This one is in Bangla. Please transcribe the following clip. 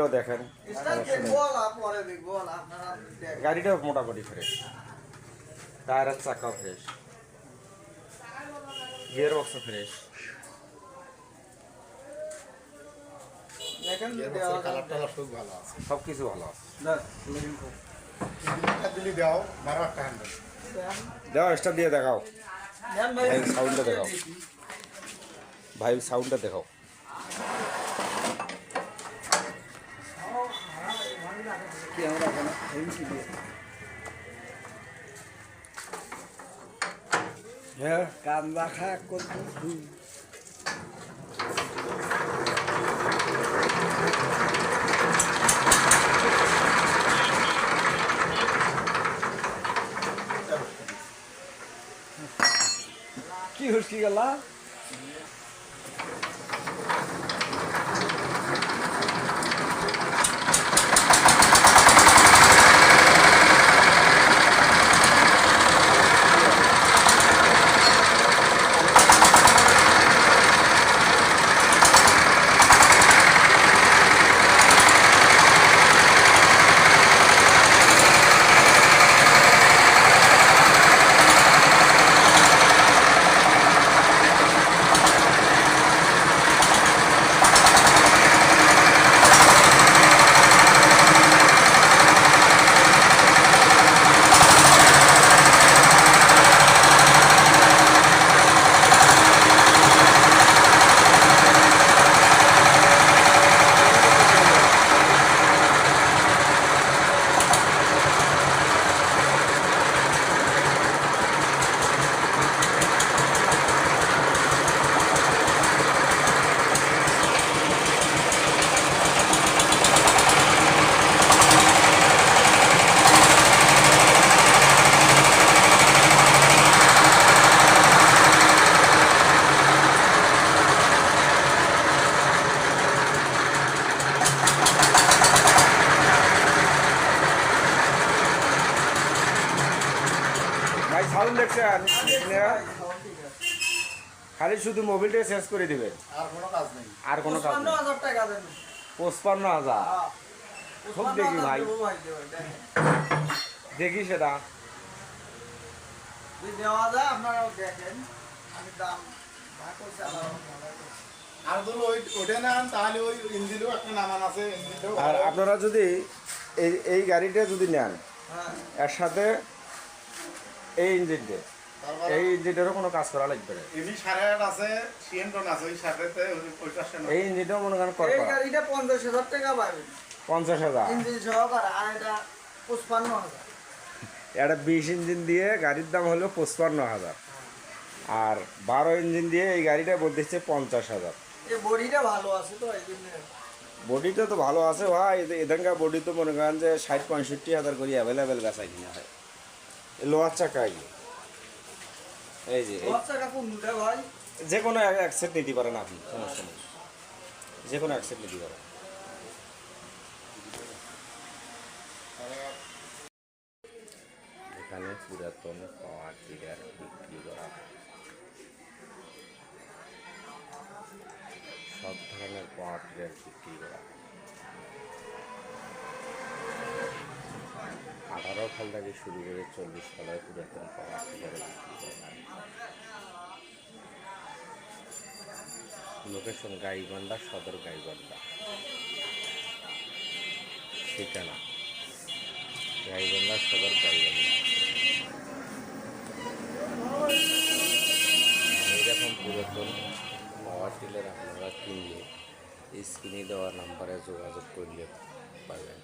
দিয়েও দেখেন, গাড়িটাও মোটামুটি ফ্রেশ, টায়ারের চাকাও ফ্রেশ, গিয়ার বক্সও ফ্রেশ। সব কিছু ভালো আছে। দাও স্টার দিয়ে দেখাও, ভাই সাউন্ডটা দেখাও, ভাই সাউন্ডটা দেখাও। হ্যাঁ কান রাখা করবো। কি হুসকি গেলা? ভাই সাউন্ড দেখছেন, খালি শুধু মোবিলটা চেঞ্জ করে দিবেন, আর কোনো কাজ নেই। 55,000 খুব দেখি ভাই, দেখি সেটা দেওয়া যায় আপনারাও দেখেন। আমি দাম আর আপনারা যদি এই গাড়িটা যদি নেন, এর সাথে এই ইঞ্জিনটা, এই ইঞ্জিনটারও কোনো কাজ করা লাগবে না। এই ইঞ্জিনটাও মনে করেন এই গাড়িটা 50,000 টাকা পাবেন, 50,000। ইঞ্জিন সহকারে। আর এটা 55,000। এটা 20 ইঞ্জিন দিয়ে গাড়ির দাম হলো 55,000, আর 12 ইঞ্জিন দিয়ে এই গাড়িটা বলতেছে 50,000। এই বডিটা ভালো আছে তো, এই জন্য। বডিটা তো ভালো আছে ভাই, এখানকার বডি তো মনে করেন যে 60-65,000 করে অ্যাভেলেবেল বেচা কিনা হয়। লোহার চাকাই, এই যে ভাই যে কোনো এক সেট নিতে পারেন আপনি, সমস্যা নেই, যে কোনো এক সেট নিতে পারেন। এখানে পুরাতন পাওয়ার টিলার বিক্রি করা, সব ধরনের পাওয়ার টিলার বিক্রি করা। 18 সাল থেকে শুরু করে 40 সালের পুরাতন পাওয়ার টিলার বিক্রি করা। লোকেশন গাইবান্ধা, সদর গাইবান্ধা। ঠিকানা গাইবান্ধা, সদর গাইবান্ধা। এইরকম পুরাতন পাওয়ার টিলার আপনারা কিনলে স্ক্রিনে দেওয়া নাম্বারে যোগাযোগ করলে পাবেন।